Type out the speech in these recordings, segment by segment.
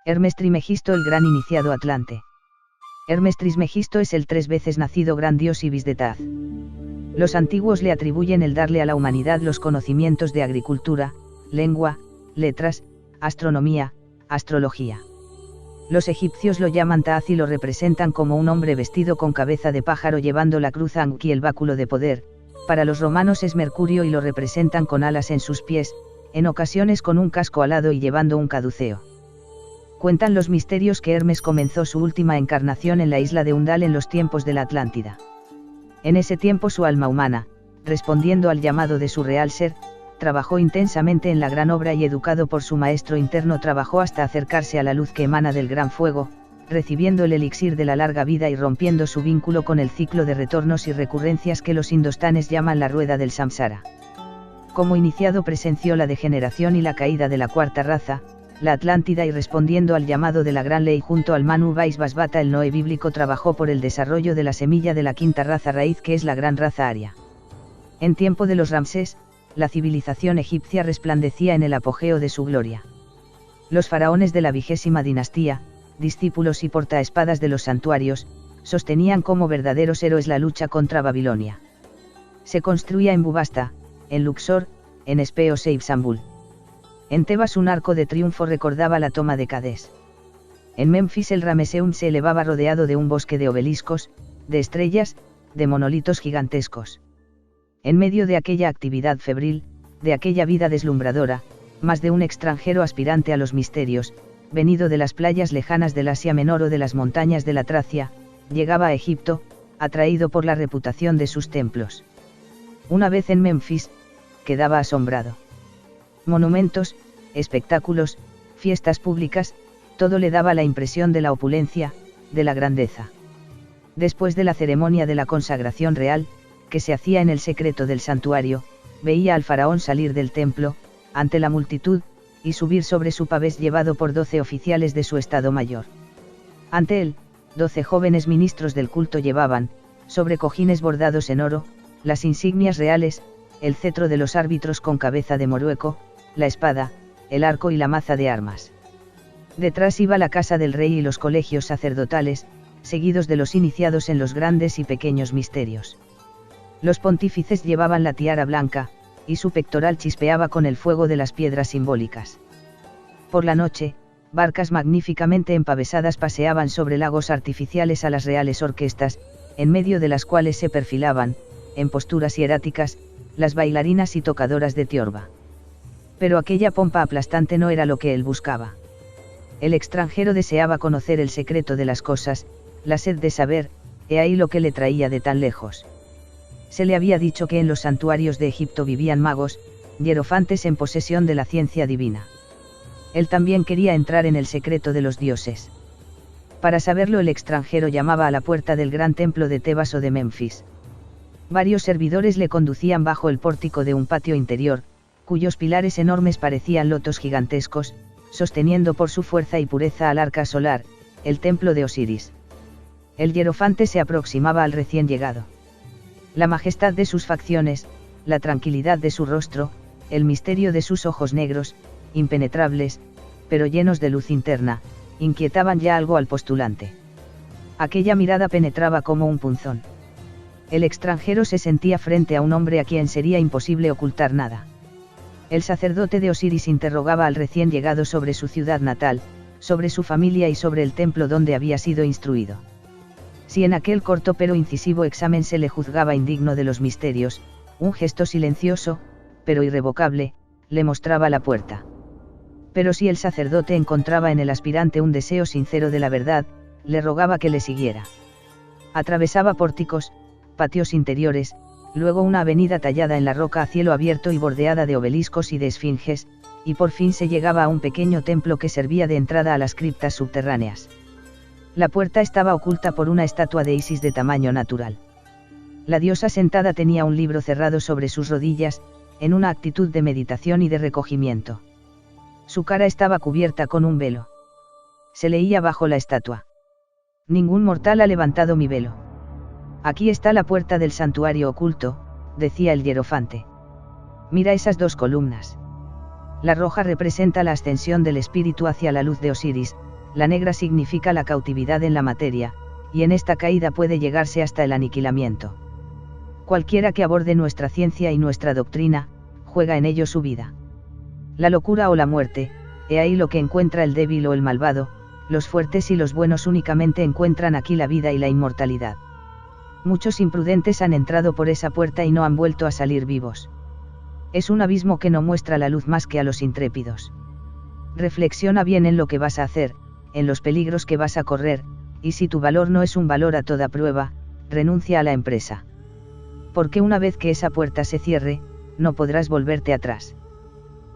Hermes Trismegisto, el gran iniciado atlante. Hermes Trismegisto es el 3 veces nacido gran dios Ibis de Taz. Los antiguos le atribuyen el darle a la humanidad los conocimientos de agricultura, lengua, letras, astronomía, astrología. Los egipcios lo llaman Taaz y lo representan como un hombre vestido con cabeza de pájaro llevando la cruz Anki, el báculo de poder. Para los romanos es Mercurio y lo representan con alas en sus pies, en ocasiones con un casco alado y llevando un caduceo. Cuentan los misterios que Hermes comenzó su última encarnación en la isla de Undal en los tiempos de la Atlántida. En ese tiempo su alma humana, respondiendo al llamado de su real ser, trabajó intensamente en la gran obra y educado por su maestro interno trabajó hasta acercarse a la luz que emana del gran fuego, recibiendo el elixir de la larga vida y rompiendo su vínculo con el ciclo de retornos y recurrencias que los indostanes llaman la rueda del samsara. Como iniciado presenció la degeneración y la caída de la cuarta raza, la Atlántida, y respondiendo al llamado de la gran ley junto al Manu Vaisvasvata el Noé bíblico trabajó por el desarrollo de la semilla de la quinta raza raíz que es la gran raza aria. En tiempo de los Ramsés, la civilización egipcia resplandecía en el apogeo de su gloria. Los faraones de la 20ª dinastía, discípulos y portaespadas de los santuarios, sostenían como verdaderos héroes la lucha contra Babilonia. Se construía en Bubasta, en Luxor, en Espeos e Ibsambul. En Tebas un arco de triunfo recordaba la toma de Cadés. En Memphis el Rameseum se elevaba rodeado de un bosque de obeliscos, de estrellas, de monolitos gigantescos. En medio de aquella actividad febril, de aquella vida deslumbradora, más de un extranjero aspirante a los misterios, venido de las playas lejanas del Asia Menor o de las montañas de la Tracia, llegaba a Egipto, atraído por la reputación de sus templos. Una vez en Memphis, quedaba asombrado. Monumentos, espectáculos, fiestas públicas, todo le daba la impresión de la opulencia, de la grandeza. Después de la ceremonia de la consagración real, que se hacía en el secreto del santuario, veía al faraón salir del templo, ante la multitud, y subir sobre su pavés llevado por 12 oficiales de su estado mayor. Ante él, 12 jóvenes ministros del culto llevaban, sobre cojines bordados en oro, las insignias reales, el cetro de los árbitros con cabeza de morueco, la espada, el arco y la maza de armas. Detrás iba la casa del rey y los colegios sacerdotales, seguidos de los iniciados en los grandes y pequeños misterios. Los pontífices llevaban la tiara blanca, y su pectoral chispeaba con el fuego de las piedras simbólicas. Por la noche, barcas magníficamente empavesadas paseaban sobre lagos artificiales a las reales orquestas, en medio de las cuales se perfilaban, en posturas hieráticas, las bailarinas y tocadoras de tiorba. Pero aquella pompa aplastante no era lo que él buscaba. El extranjero deseaba conocer el secreto de las cosas, la sed de saber, he ahí lo que le traía de tan lejos. Se le había dicho que en los santuarios de Egipto vivían magos, hierofantes en posesión de la ciencia divina. Él también quería entrar en el secreto de los dioses. Para saberlo el extranjero llamaba a la puerta del gran templo de Tebas o de Memphis. Varios servidores le conducían bajo el pórtico de un patio interior, cuyos pilares enormes parecían lotos gigantescos, sosteniendo por su fuerza y pureza al arca solar, el templo de Osiris. El hierofante se aproximaba al recién llegado. La majestad de sus facciones, la tranquilidad de su rostro, el misterio de sus ojos negros, impenetrables, pero llenos de luz interna, inquietaban ya algo al postulante. Aquella mirada penetraba como un punzón. El extranjero se sentía frente a un hombre a quien sería imposible ocultar nada. El sacerdote de Osiris interrogaba al recién llegado sobre su ciudad natal, sobre su familia y sobre el templo donde había sido instruido. Si en aquel corto pero incisivo examen se le juzgaba indigno de los misterios, un gesto silencioso, pero irrevocable, le mostraba la puerta. Pero si el sacerdote encontraba en el aspirante un deseo sincero de la verdad, le rogaba que le siguiera. Atravesaba pórticos, patios interiores, luego una avenida tallada en la roca a cielo abierto y bordeada de obeliscos y de esfinges, y por fin se llegaba a un pequeño templo que servía de entrada a las criptas subterráneas. La puerta estaba oculta por una estatua de Isis de tamaño natural. La diosa sentada tenía un libro cerrado sobre sus rodillas, en una actitud de meditación y de recogimiento. Su cara estaba cubierta con un velo. Se leía bajo la estatua: Ningún mortal ha levantado mi velo. Aquí está la puerta del santuario oculto, decía el hierofante. Mira esas 2 columnas. La roja representa la ascensión del espíritu hacia la luz de Osiris, la negra significa la cautividad en la materia, y en esta caída puede llegarse hasta el aniquilamiento. Cualquiera que aborde nuestra ciencia y nuestra doctrina, juega en ello su vida. La locura o la muerte, he ahí lo que encuentra el débil o el malvado, los fuertes y los buenos únicamente encuentran aquí la vida y la inmortalidad. Muchos imprudentes han entrado por esa puerta y no han vuelto a salir vivos. Es un abismo que no muestra la luz más que a los intrépidos. Reflexiona bien en lo que vas a hacer, en los peligros que vas a correr, y si tu valor no es un valor a toda prueba, renuncia a la empresa. Porque una vez que esa puerta se cierre, no podrás volverte atrás.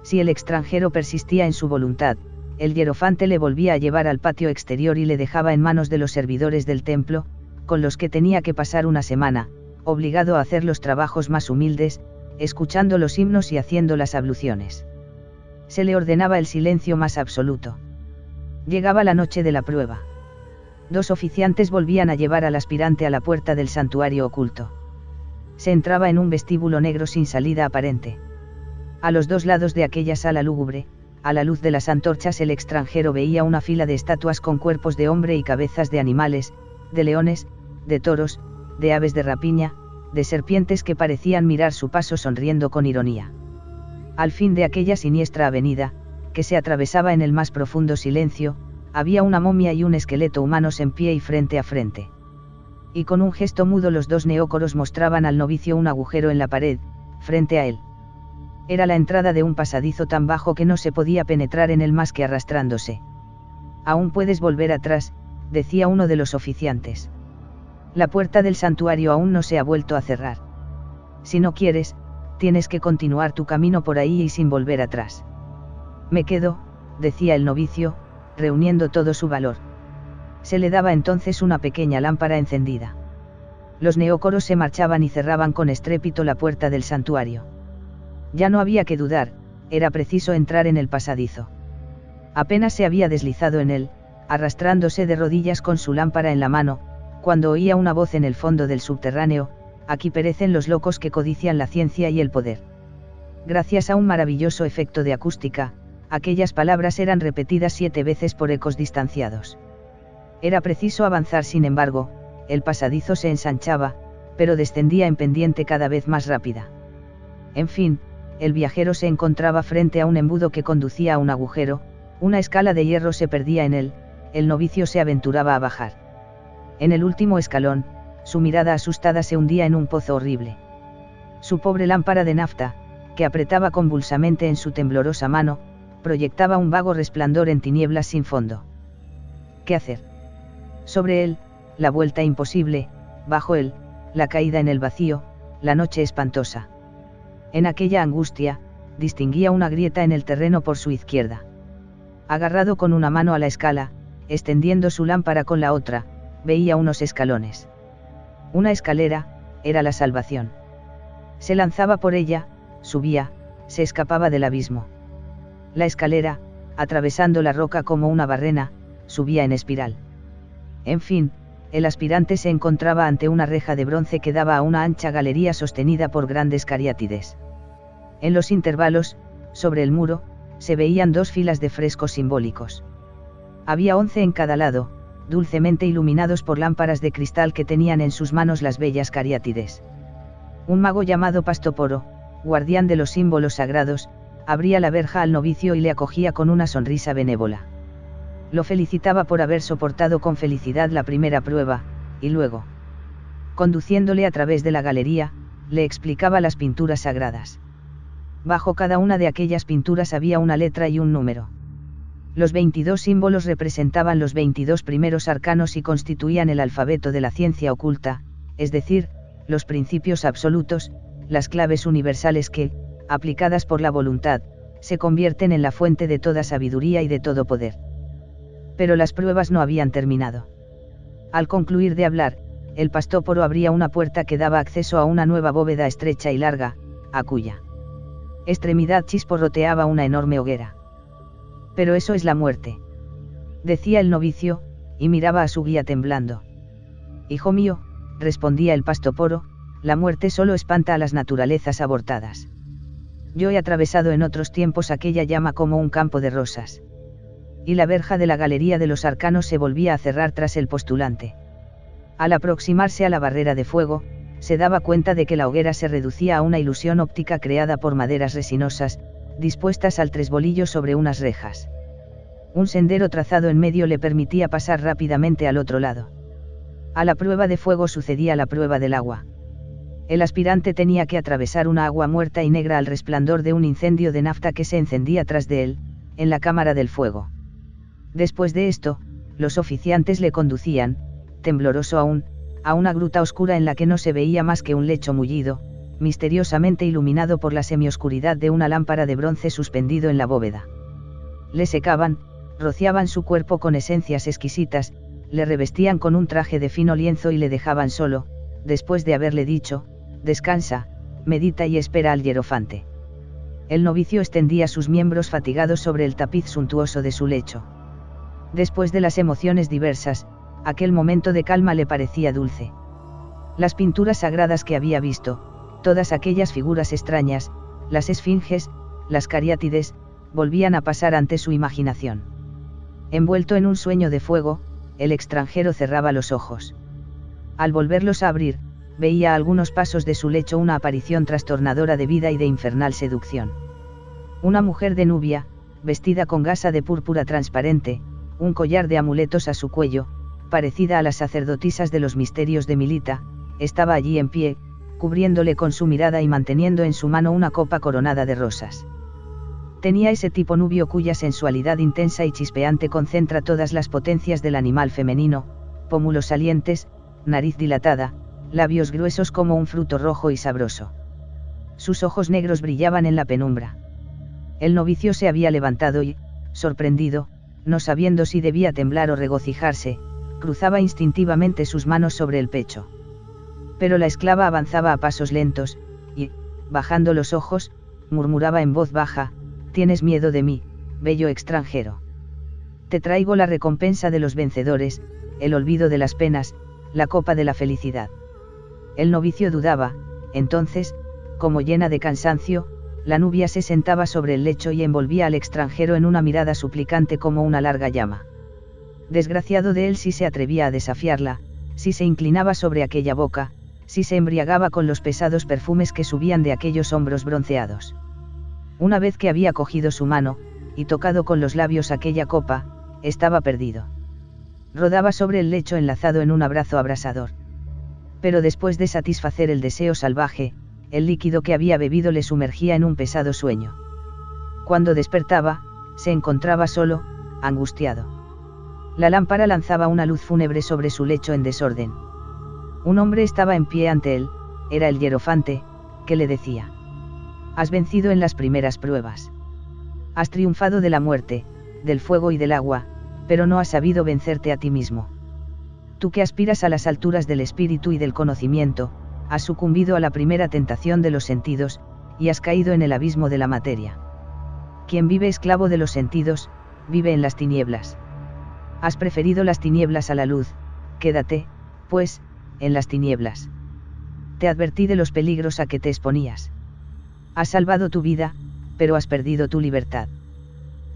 Si el extranjero persistía en su voluntad, el hierofante le volvía a llevar al patio exterior y le dejaba en manos de los servidores del templo, con los que tenía que pasar una semana, obligado a hacer los trabajos más humildes, escuchando los himnos y haciendo las abluciones. Se le ordenaba el silencio más absoluto. Llegaba la noche de la prueba. 2 oficiantes volvían a llevar al aspirante a la puerta del santuario oculto. Se entraba en un vestíbulo negro sin salida aparente. A los 2 lados de aquella sala lúgubre, a la luz de las antorchas el extranjero veía una fila de estatuas con cuerpos de hombre y cabezas de animales, de leones, de toros, de aves de rapiña, de serpientes que parecían mirar su paso sonriendo con ironía. Al fin de aquella siniestra avenida, que se atravesaba en el más profundo silencio, había una momia y un esqueleto humanos en pie y frente a frente. Y con un gesto mudo los 2 neócoros mostraban al novicio un agujero en la pared, frente a él. Era la entrada de un pasadizo tan bajo que no se podía penetrar en él más que arrastrándose. Aún puedes volver atrás, decía uno de los oficiantes. La puerta del santuario aún no se ha vuelto a cerrar. Si no quieres, tienes que continuar tu camino por ahí y sin volver atrás. Me quedo, decía el novicio, reuniendo todo su valor. Se le daba entonces una pequeña lámpara encendida. Los neócoros se marchaban y cerraban con estrépito la puerta del santuario. Ya no había que dudar, era preciso entrar en el pasadizo. Apenas se había deslizado en él, arrastrándose de rodillas con su lámpara en la mano, cuando oía una voz en el fondo del subterráneo: aquí perecen los locos que codician la ciencia y el poder. Gracias a un maravilloso efecto de acústica, aquellas palabras eran repetidas 7 veces por ecos distanciados. Era preciso avanzar, sin embargo, el pasadizo se ensanchaba, pero descendía en pendiente cada vez más rápida. En fin, el viajero se encontraba frente a un embudo que conducía a un agujero, una escala de hierro se perdía en él, el novicio se aventuraba a bajar. En el último escalón, su mirada asustada se hundía en un pozo horrible. Su pobre lámpara de nafta, que apretaba convulsamente en su temblorosa mano, proyectaba un vago resplandor en tinieblas sin fondo. ¿Qué hacer? Sobre él, la vuelta imposible, bajo él, la caída en el vacío, la noche espantosa. En aquella angustia, distinguía una grieta en el terreno por su izquierda. Agarrado con una mano a la escala, extendiendo su lámpara con la otra, veía unos escalones. Una escalera, era la salvación. Se lanzaba por ella, subía, se escapaba del abismo. La escalera, atravesando la roca como una barrena, subía en espiral. En fin, el aspirante se encontraba ante una reja de bronce que daba a una ancha galería sostenida por grandes cariátides. En los intervalos, sobre el muro, se veían 2 filas de frescos simbólicos. Había 11 en cada lado, dulcemente iluminados por lámparas de cristal que tenían en sus manos las bellas cariátides. Un mago llamado Pastoporo, guardián de los símbolos sagrados, abría la verja al novicio y le acogía con una sonrisa benévola. Lo felicitaba por haber soportado con felicidad la primera prueba, y luego, conduciéndole a través de la galería, le explicaba las pinturas sagradas. Bajo cada una de aquellas pinturas había una letra y un número. Los 22 símbolos representaban los 22 primeros arcanos y constituían el alfabeto de la ciencia oculta, es decir, los principios absolutos, las claves universales que, aplicadas por la voluntad, se convierten en la fuente de toda sabiduría y de todo poder. Pero las pruebas no habían terminado. Al concluir de hablar, el Pastoporo abría una puerta que daba acceso a una nueva bóveda estrecha y larga, a cuya extremidad chisporroteaba una enorme hoguera. Pero eso es la muerte, decía el novicio, y miraba a su guía temblando. Hijo mío, respondía el Pastoporo, la muerte solo espanta a las naturalezas abortadas. Yo he atravesado en otros tiempos aquella llama como un campo de rosas. y la verja de la galería de los arcanos se volvía a cerrar tras el postulante. Al aproximarse a la barrera de fuego, se daba cuenta de que la hoguera se reducía a una ilusión óptica creada por maderas resinosas, dispuestas al tresbolillo sobre unas rejas. Un sendero trazado en medio le permitía pasar rápidamente al otro lado. A la prueba de fuego sucedía la prueba del agua. El aspirante tenía que atravesar una agua muerta y negra al resplandor de un incendio de nafta que se encendía tras de él, en la cámara del fuego. Después de esto, los oficiantes le conducían, tembloroso aún, a una gruta oscura en la que no se veía más que un lecho mullido, misteriosamente iluminado por la semioscuridad de una lámpara de bronce suspendido en la bóveda. Le secaban, rociaban su cuerpo con esencias exquisitas, le revestían con un traje de fino lienzo y le dejaban solo, después de haberle dicho: descansa, medita y espera al hierofante. El novicio extendía sus miembros fatigados sobre el tapiz suntuoso de su lecho. Después de las emociones diversas, aquel momento de calma le parecía dulce. Las pinturas sagradas que había visto, todas aquellas figuras extrañas, las esfinges, las cariátides, volvían a pasar ante su imaginación. Envuelto en un sueño de fuego, el extranjero cerraba los ojos. Al volverlos a abrir, veía a algunos pasos de su lecho una aparición trastornadora de vida y de infernal seducción. Una mujer de Nubia, vestida con gasa de púrpura transparente, un collar de amuletos a su cuello, parecida a las sacerdotisas de los misterios de Milita, estaba allí en pie, cubriéndole con su mirada y manteniendo en su mano una copa coronada de rosas. Tenía ese tipo nubio cuya sensualidad intensa y chispeante concentra todas las potencias del animal femenino: pómulos salientes, nariz dilatada, labios gruesos como un fruto rojo y sabroso. Sus ojos negros brillaban en la penumbra. El novicio se había levantado y, sorprendido, no sabiendo si debía temblar o regocijarse, cruzaba instintivamente sus manos sobre el pecho. Pero la esclava avanzaba a pasos lentos, y, bajando los ojos, murmuraba en voz baja: «¿Tienes miedo de mí, bello extranjero? Te traigo la recompensa de los vencedores, el olvido de las penas, la copa de la felicidad». El novicio dudaba. Entonces, como llena de cansancio, la nubia se sentaba sobre el lecho y envolvía al extranjero en una mirada suplicante como una larga llama. Desgraciado de él si se atrevía a desafiarla, si se inclinaba sobre aquella boca, si se embriagaba con los pesados perfumes que subían de aquellos hombros bronceados. Una vez que había cogido su mano, y tocado con los labios aquella copa, estaba perdido. Rodaba sobre el lecho enlazado en un abrazo abrasador. Pero después de satisfacer el deseo salvaje, el líquido que había bebido le sumergía en un pesado sueño. Cuando despertaba, se encontraba solo, angustiado. La lámpara lanzaba una luz fúnebre sobre su lecho en desorden. Un hombre estaba en pie ante él, era el hierofante, que le decía: «Has vencido en las primeras pruebas. Has triunfado de la muerte, del fuego y del agua, pero no has sabido vencerte a ti mismo. Tú que aspiras a las alturas del espíritu y del conocimiento, has sucumbido a la primera tentación de los sentidos, y has caído en el abismo de la materia. Quien vive esclavo de los sentidos, vive en las tinieblas. Has preferido las tinieblas a la luz, quédate, pues, en las tinieblas. Te advertí de los peligros a que te exponías. Has salvado tu vida, pero has perdido tu libertad.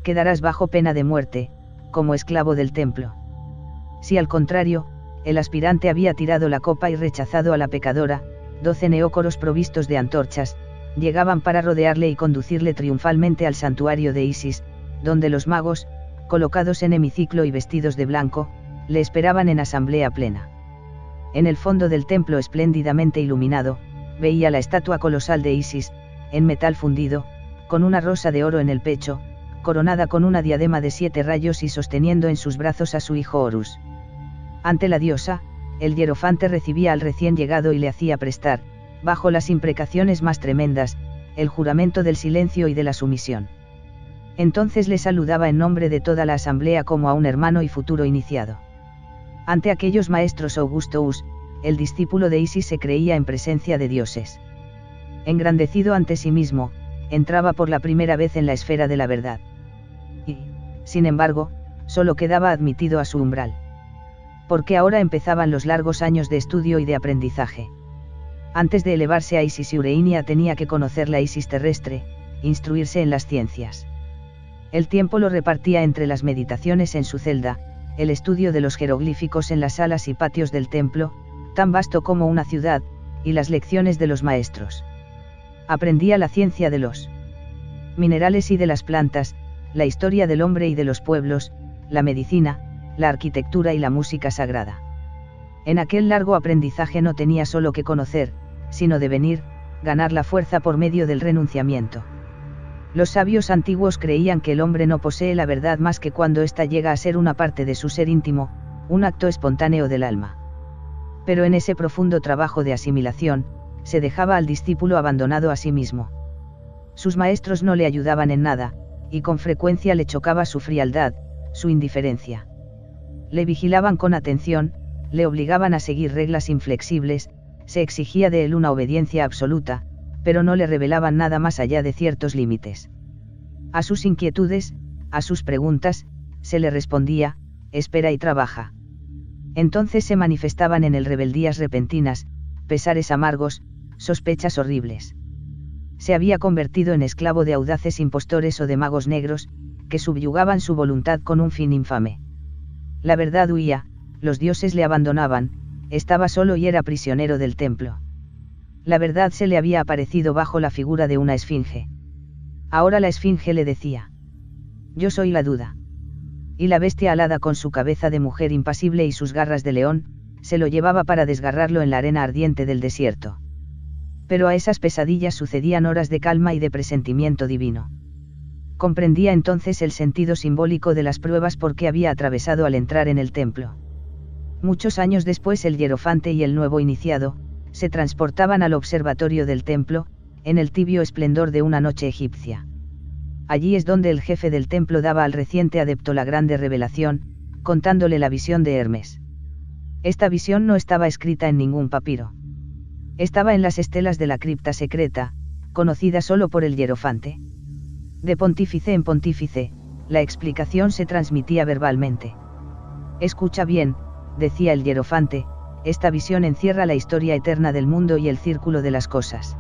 Quedarás bajo pena de muerte, como esclavo del templo». Si al contrario, el aspirante había tirado la copa y rechazado a la pecadora, 12 neócoros provistos de antorchas, llegaban para rodearle y conducirle triunfalmente al santuario de Isis, donde los magos, colocados en hemiciclo y vestidos de blanco, le esperaban en asamblea plena. En el fondo del templo espléndidamente iluminado, veía la estatua colosal de Isis, en metal fundido, con una rosa de oro en el pecho, coronada con una diadema de 7 rayos y sosteniendo en sus brazos a su hijo Horus. Ante la diosa, el hierofante recibía al recién llegado y le hacía prestar, bajo las imprecaciones más tremendas, el juramento del silencio y de la sumisión. Entonces le saludaba en nombre de toda la asamblea como a un hermano y futuro iniciado. Ante aquellos maestros augustos, el discípulo de Isis se creía en presencia de dioses. Engrandecido ante sí mismo, entraba por la primera vez en la esfera de la verdad. Y, sin embargo, solo quedaba admitido a su umbral. Porque ahora empezaban los largos años de estudio y de aprendizaje. Antes de elevarse a Isis Urania tenía que conocer la Isis terrestre, instruirse en las ciencias. El tiempo lo repartía entre las meditaciones en su celda, el estudio de los jeroglíficos en las salas y patios del templo, tan vasto como una ciudad, y las lecciones de los maestros. Aprendía la ciencia de los minerales y de las plantas, la historia del hombre y de los pueblos, la medicina, la arquitectura y la música sagrada. En aquel largo aprendizaje no tenía solo que conocer, sino devenir, ganar la fuerza por medio del renunciamiento. Los sabios antiguos creían que el hombre no posee la verdad más que cuando ésta llega a ser una parte de su ser íntimo, un acto espontáneo del alma. Pero en ese profundo trabajo de asimilación, se dejaba al discípulo abandonado a sí mismo. Sus maestros no le ayudaban en nada, y con frecuencia le chocaba su frialdad, su indiferencia. Le vigilaban con atención, le obligaban a seguir reglas inflexibles, se exigía de él una obediencia absoluta, pero no le revelaban nada más allá de ciertos límites. A sus inquietudes, a sus preguntas, se le respondía, espera y trabaja. Entonces se manifestaban en él rebeldías repentinas, pesares amargos, sospechas horribles. Se había convertido en esclavo de audaces impostores o de magos negros, que subyugaban su voluntad con un fin infame. La verdad huía, los dioses le abandonaban, estaba solo y era prisionero del templo. La verdad se le había aparecido bajo la figura de una esfinge. Ahora la esfinge le decía: yo soy la duda. Y la bestia alada con su cabeza de mujer impasible y sus garras de león, se lo llevaba para desgarrarlo en la arena ardiente del desierto. Pero a esas pesadillas sucedían horas de calma y de presentimiento divino. Comprendía entonces el sentido simbólico de las pruebas porque había atravesado al entrar en el templo. Muchos años después el hierofante y el nuevo iniciado, se transportaban al observatorio del templo, en el tibio esplendor de una noche egipcia. Allí es donde el jefe del templo daba al reciente adepto la grande revelación, contándole la visión de Hermes. Esta visión no estaba escrita en ningún papiro. Estaba en las estelas de la cripta secreta, conocida solo por el hierofante. De pontífice en pontífice, la explicación se transmitía verbalmente. Escucha bien, decía el hierofante, esta visión encierra la historia eterna del mundo y el círculo de las cosas.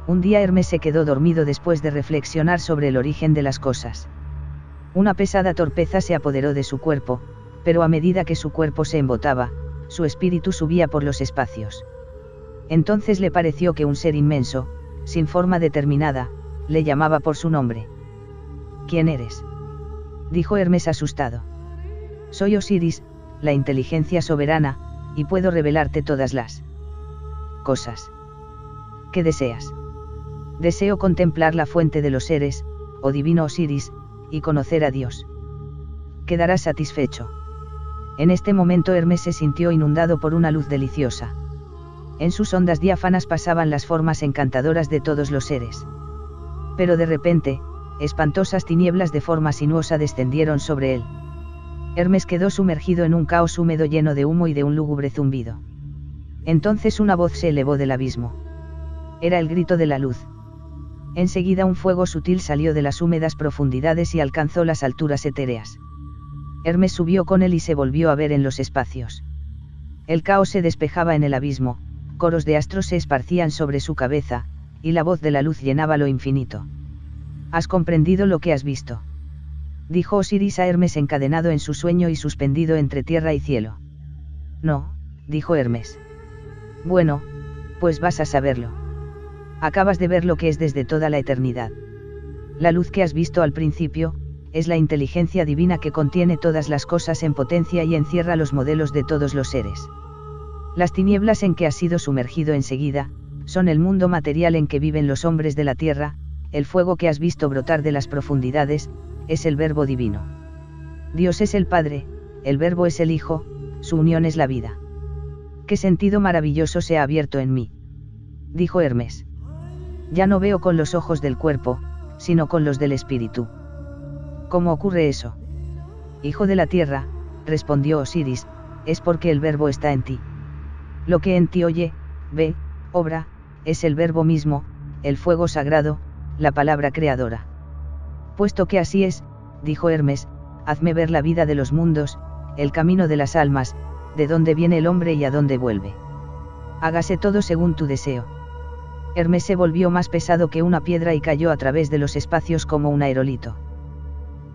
Un día Hermes se quedó dormido después de reflexionar sobre el origen de las cosas. Una pesada torpeza se apoderó de su cuerpo, pero a medida que su cuerpo se embotaba, su espíritu subía por los espacios. Entonces le pareció que un ser inmenso, sin forma determinada, le llamaba por su nombre. ¿Quién eres?, dijo Hermes asustado. Soy Osiris, la inteligencia soberana, y puedo revelarte todas las cosas. ¿Qué deseas? Deseo contemplar la fuente de los seres, oh divino Osiris, y conocer a Dios. Quedarás satisfecho. En este momento Hermes se sintió inundado por una luz deliciosa. En sus ondas diáfanas pasaban las formas encantadoras de todos los seres. Pero de repente, espantosas tinieblas de forma sinuosa descendieron sobre él. Hermes quedó sumergido en un caos húmedo lleno de humo y de un lúgubre zumbido. Entonces una voz se elevó del abismo. Era el grito de la luz. Enseguida un fuego sutil salió de las húmedas profundidades y alcanzó las alturas etéreas. Hermes subió con él y se volvió a ver en los espacios. El caos se despejaba en el abismo, coros de astros se esparcían sobre su cabeza, y la voz de la luz llenaba lo infinito. ¿Has comprendido lo que has visto?, dijo Osiris a Hermes encadenado en su sueño y suspendido entre tierra y cielo. No, dijo Hermes. Bueno, pues vas a saberlo. Acabas de ver lo que es desde toda la eternidad. La luz que has visto al principio, es la inteligencia divina que contiene todas las cosas en potencia y encierra los modelos de todos los seres. Las tinieblas en que has sido sumergido enseguida, son el mundo material en que viven los hombres de la tierra, el fuego que has visto brotar de las profundidades, es el Verbo divino. Dios es el Padre, el Verbo es el Hijo, su unión es la vida. ¿Qué sentido maravilloso se ha abierto en mí?, dijo Hermes. Ya no veo con los ojos del cuerpo, sino con los del espíritu. ¿Cómo ocurre eso? Hijo de la tierra, respondió Osiris, es porque el Verbo está en ti. Lo que en ti oye, ve, obra, es el Verbo mismo, el fuego sagrado, la palabra creadora. Puesto que así es, dijo Hermes, hazme ver la vida de los mundos, el camino de las almas, de dónde viene el hombre y a dónde vuelve. Hágase todo según tu deseo. Hermes se volvió más pesado que una piedra y cayó a través de los espacios como un aerolito.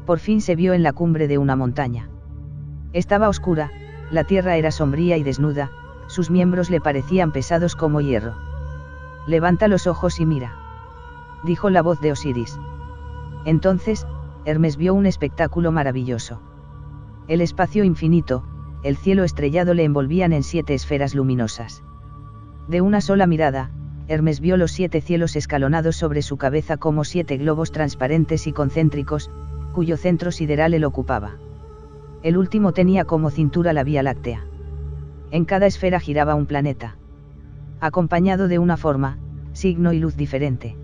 Por fin se vio en la cumbre de una montaña. Estaba oscura, la tierra era sombría y desnuda, sus miembros le parecían pesados como hierro. Levanta los ojos y mira, dijo la voz de Osiris. Entonces, Hermes vio un espectáculo maravilloso. El espacio infinito, el cielo estrellado le envolvían en 7 esferas luminosas. De una sola mirada, Hermes vio los 7 cielos escalonados sobre su cabeza como 7 globos transparentes y concéntricos, cuyo centro sideral él ocupaba. El último tenía como cintura la Vía Láctea. En cada esfera giraba un planeta, acompañado de una forma, signo y luz diferente.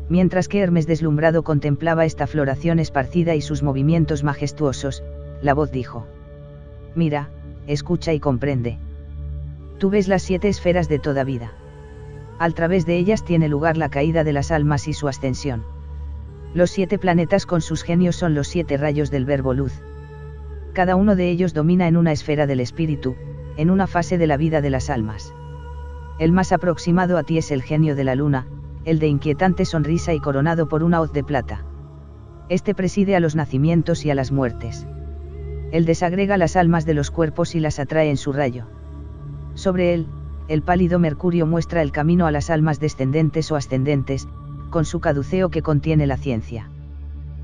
Mientras que Hermes deslumbrado contemplaba esta floración esparcida y sus movimientos majestuosos, la voz dijo: mira, escucha y comprende. Tú ves las 7 esferas de toda vida. Al través de ellas tiene lugar la caída de las almas y su ascensión. Los 7 planetas con sus genios son los 7 rayos del verbo luz. Cada uno de ellos domina en una esfera del espíritu, en una fase de la vida de las almas. El más aproximado a ti es el genio de la luna, el de inquietante sonrisa y coronado por una hoz de plata. Este preside a los nacimientos y a las muertes. Él desagrega las almas de los cuerpos y las atrae en su rayo. Sobre él, el pálido Mercurio muestra el camino a las almas descendentes o ascendentes, con su caduceo que contiene la ciencia.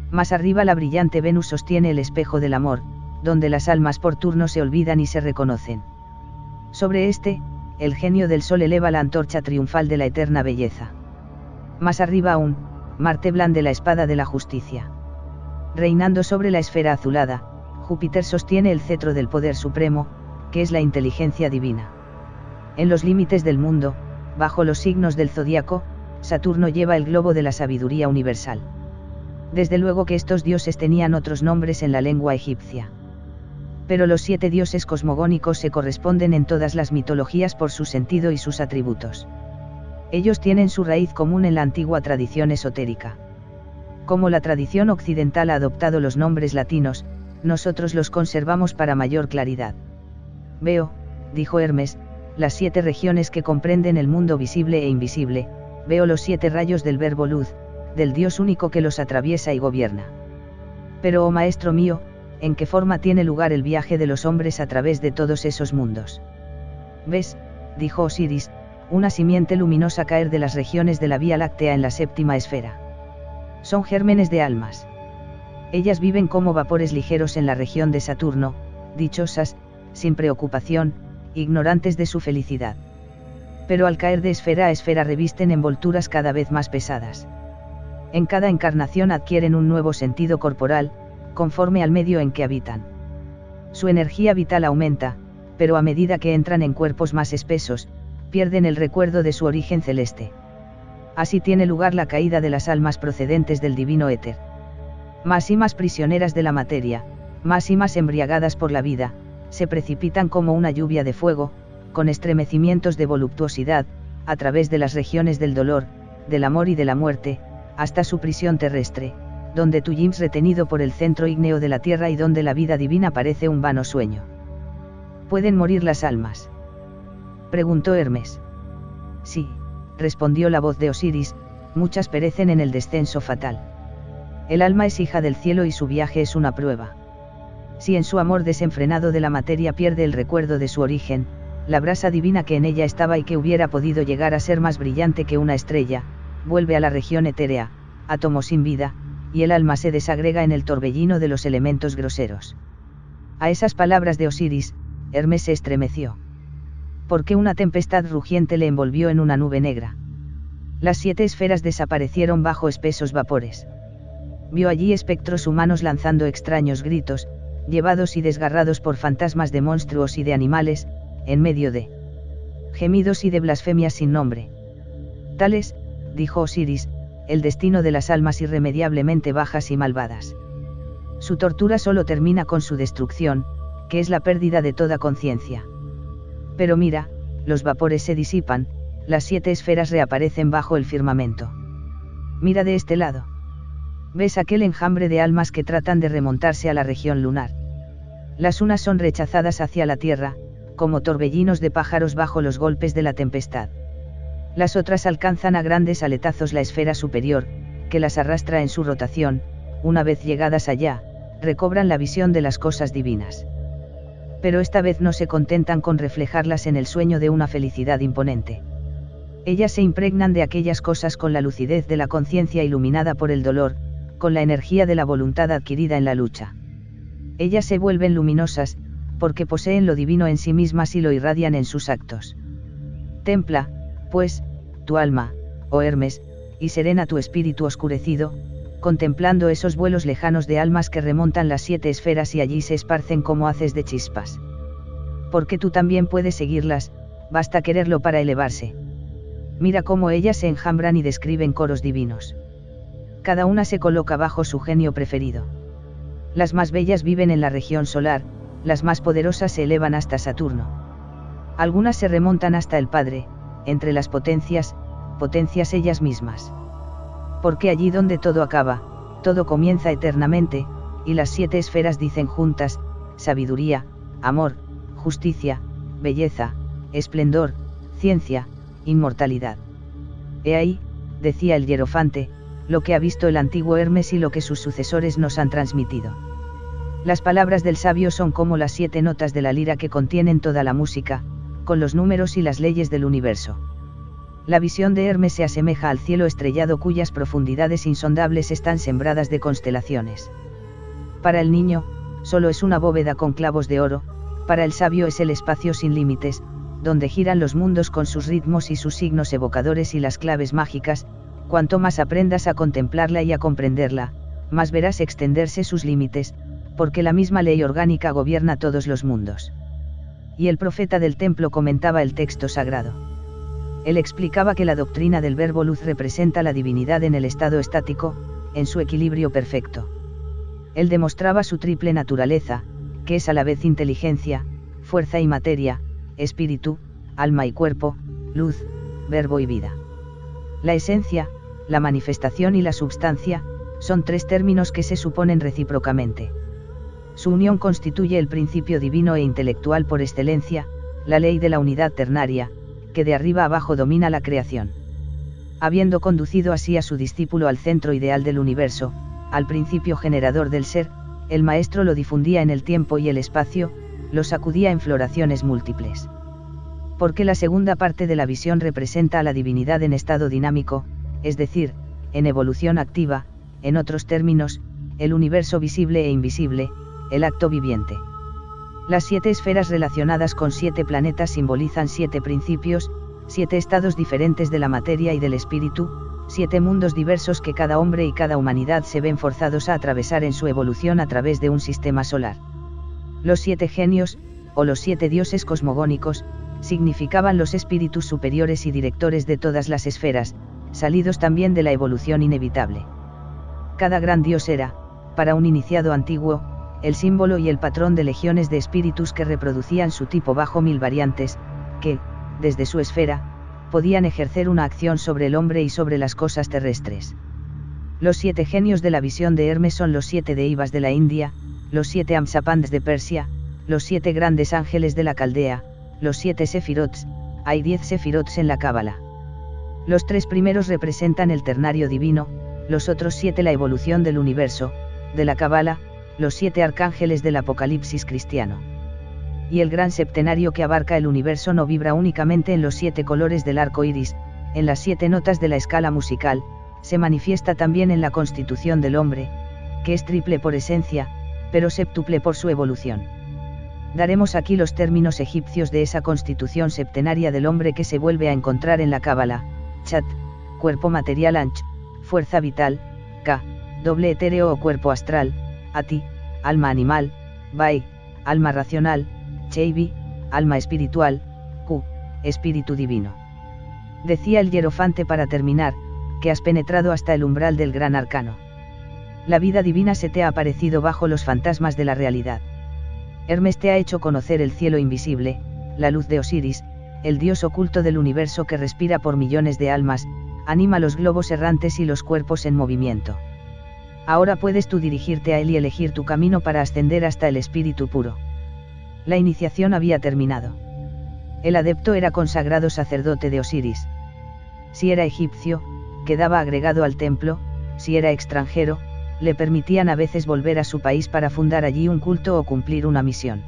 Más arriba la brillante Venus sostiene el espejo del amor, donde las almas por turno se olvidan y se reconocen. Sobre este, el genio del sol eleva la antorcha triunfal de la eterna belleza. Más arriba aún, Marte blande la espada de la justicia. Reinando sobre la esfera azulada, Júpiter sostiene el cetro del poder supremo, que es la inteligencia divina. En los límites del mundo, bajo los signos del zodíaco, Saturno lleva el globo de la sabiduría universal. Desde luego que estos dioses tenían otros nombres en la lengua egipcia. Pero los 7 dioses cosmogónicos se corresponden en todas las mitologías por su sentido y sus atributos. Ellos tienen su raíz común en la antigua tradición esotérica. Como la tradición occidental ha adoptado los nombres latinos, nosotros los conservamos para mayor claridad. Veo, dijo Hermes, las 7 regiones que comprenden el mundo visible e invisible, veo los 7 rayos del verbo luz, del Dios único que los atraviesa y gobierna. Pero, oh maestro mío, ¿en qué forma tiene lugar el viaje de los hombres a través de todos esos mundos? ¿Ves?, dijo Osiris, una simiente luminosa caer de las regiones de la Vía Láctea en la 7ª esfera. Son gérmenes de almas. Ellas viven como vapores ligeros en la región de Saturno, dichosas, sin preocupación, ignorantes de su felicidad. Pero al caer de esfera a esfera revisten envolturas cada vez más pesadas. En cada encarnación adquieren un nuevo sentido corporal, conforme al medio en que habitan. Su energía vital aumenta, pero a medida que entran en cuerpos más espesos, pierden el recuerdo de su origen celeste. Así tiene lugar la caída de las almas procedentes del divino éter. Más y más prisioneras de la materia, más y más embriagadas por la vida, se precipitan como una lluvia de fuego, con estremecimientos de voluptuosidad, a través de las regiones del dolor, del amor y de la muerte, hasta su prisión terrestre, donde tú gimes retenido por el centro ígneo de la tierra y donde la vida divina parece un vano sueño. ¿Pueden morir las almas?, preguntó Hermes. Sí, respondió la voz de Osiris, muchas perecen en el descenso fatal. El alma es hija del cielo y su viaje es una prueba. Si en su amor desenfrenado de la materia pierde el recuerdo de su origen, la brasa divina que en ella estaba y que hubiera podido llegar a ser más brillante que una estrella, vuelve a la región etérea, átomo sin vida, y el alma se desagrega en el torbellino de los elementos groseros. A esas palabras de Osiris, Hermes se estremeció. Porque una tempestad rugiente le envolvió en una nube negra. Las 7 esferas desaparecieron bajo espesos vapores. Vio allí espectros humanos lanzando extraños gritos, llevados y desgarrados por fantasmas de monstruos y de animales, en medio de gemidos y de blasfemias sin nombre. Tal es, dijo Osiris, el destino de las almas irremediablemente bajas y malvadas. Su tortura solo termina con su destrucción, que es la pérdida de toda conciencia. Pero mira, los vapores se disipan, las 7 esferas reaparecen bajo el firmamento. Mira de este lado. ¿Ves aquel enjambre de almas que tratan de remontarse a la región lunar? Las unas son rechazadas hacia la tierra, como torbellinos de pájaros bajo los golpes de la tempestad. Las otras alcanzan a grandes aletazos la esfera superior, que las arrastra en su rotación, una vez llegadas allá, recobran la visión de las cosas divinas. Pero esta vez no se contentan con reflejarlas en el sueño de una felicidad imponente. Ellas se impregnan de aquellas cosas con la lucidez de la conciencia iluminada por el dolor, con la energía de la voluntad adquirida en la lucha. Ellas se vuelven luminosas, porque poseen lo divino en sí mismas y lo irradian en sus actos. Templa, pues, tu alma, oh Hermes, y serena tu espíritu oscurecido, contemplando esos vuelos lejanos de almas que remontan las 7 esferas y allí se esparcen como haces de chispas. Porque tú también puedes seguirlas, basta quererlo para elevarse. Mira cómo ellas se enjambran y describen coros divinos. Cada una se coloca bajo su genio preferido. Las más bellas viven en la región solar, las más poderosas se elevan hasta Saturno. Algunas se remontan hasta el Padre, entre las potencias ellas mismas. Porque allí donde todo acaba, todo comienza eternamente, y las 7 esferas dicen juntas, sabiduría, amor, justicia, belleza, esplendor, ciencia, inmortalidad. He ahí, decía el hierofante, lo que ha visto el antiguo Hermes y lo que sus sucesores nos han transmitido. Las palabras del sabio son como las 7 notas de la lira que contienen toda la música, con los números y las leyes del universo. La visión de Hermes se asemeja al cielo estrellado cuyas profundidades insondables están sembradas de constelaciones. Para el niño, solo es una bóveda con clavos de oro, para el sabio es el espacio sin límites, donde giran los mundos con sus ritmos y sus signos evocadores y las claves mágicas. Cuanto más aprendas a contemplarla y a comprenderla, más verás extenderse sus límites, porque la misma ley orgánica gobierna todos los mundos. Y el profeta del templo comentaba el texto sagrado. Él explicaba que la doctrina del verbo luz representa la divinidad en el estado estático, en su equilibrio perfecto. Él demostraba su triple naturaleza, que es a la vez inteligencia, fuerza y materia, espíritu, alma y cuerpo, luz, verbo y vida. La esencia, la manifestación y la substancia, son 3 términos que se suponen recíprocamente. Su unión constituye el principio divino e intelectual por excelencia, la ley de la unidad ternaria, que de arriba abajo domina la creación. Habiendo conducido así a su discípulo al centro ideal del universo, al principio generador del ser, el maestro lo difundía en el tiempo y el espacio, lo sacudía en floraciones múltiples. Porque la segunda parte de la visión representa a la divinidad en estado dinámico, es decir, en evolución activa, en otros términos, el universo visible e invisible, el acto viviente. Las 7 esferas relacionadas con 7 planetas simbolizan 7 principios, 7 estados diferentes de la materia y del espíritu, 7 mundos diversos que cada hombre y cada humanidad se ven forzados a atravesar en su evolución a través de un sistema solar. Los 7 genios, o los 7 dioses cosmogónicos, significaban los espíritus superiores y directores de todas las esferas, salidos también de la evolución inevitable. Cada gran dios era, para un iniciado antiguo, el símbolo y el patrón de legiones de espíritus que reproducían su tipo bajo 1000 variantes, que, desde su esfera, podían ejercer una acción sobre el hombre y sobre las cosas terrestres. Los 7 genios de la visión de Hermes son los 7 deivas de la India, los 7 Amsapands de Persia, los 7 grandes ángeles de la Caldea, los 7 sefirots, hay 10 sefirots en la Cábala. Los 3 primeros representan el ternario divino, los otros 7 la evolución del universo, de la Cábala, los 7 arcángeles del Apocalipsis cristiano. Y el gran septenario que abarca el universo no vibra únicamente en los 7 colores del arco iris, en las 7 notas de la escala musical, se manifiesta también en la constitución del hombre, que es triple por esencia, pero séptuple por su evolución. Daremos aquí los términos egipcios de esa constitución septenaria del hombre que se vuelve a encontrar en la Cábala: Chat, cuerpo material; Anch, fuerza vital; Ka, doble etéreo o cuerpo astral; Ati, alma animal; Bai, alma racional; Cheibi, alma espiritual; Ku, espíritu divino. Decía el hierofante para terminar, que has penetrado hasta el umbral del gran arcano. La vida divina se te ha aparecido bajo los fantasmas de la realidad. Hermes te ha hecho conocer el cielo invisible, la luz de Osiris, el dios oculto del universo que respira por millones de almas, anima los globos errantes y los cuerpos en movimiento. Ahora puedes tú dirigirte a él y elegir tu camino para ascender hasta el espíritu puro. La iniciación había terminado. El adepto era consagrado sacerdote de Osiris. Si era egipcio, quedaba agregado al templo; si era extranjero, le permitían a veces volver a su país para fundar allí un culto o cumplir una misión.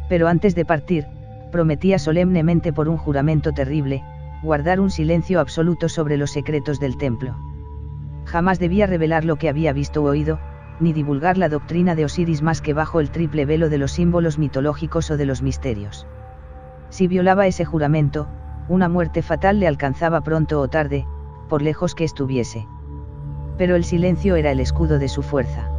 Pero antes de partir, prometía solemnemente por un juramento terrible, guardar un silencio absoluto sobre los secretos del templo. Jamás debía revelar lo que había visto o oído, ni divulgar la doctrina de Osiris más que bajo el triple velo de los símbolos mitológicos o de los misterios. Si violaba ese juramento, una muerte fatal le alcanzaba pronto o tarde, por lejos que estuviese. Pero el silencio era el escudo de su fuerza.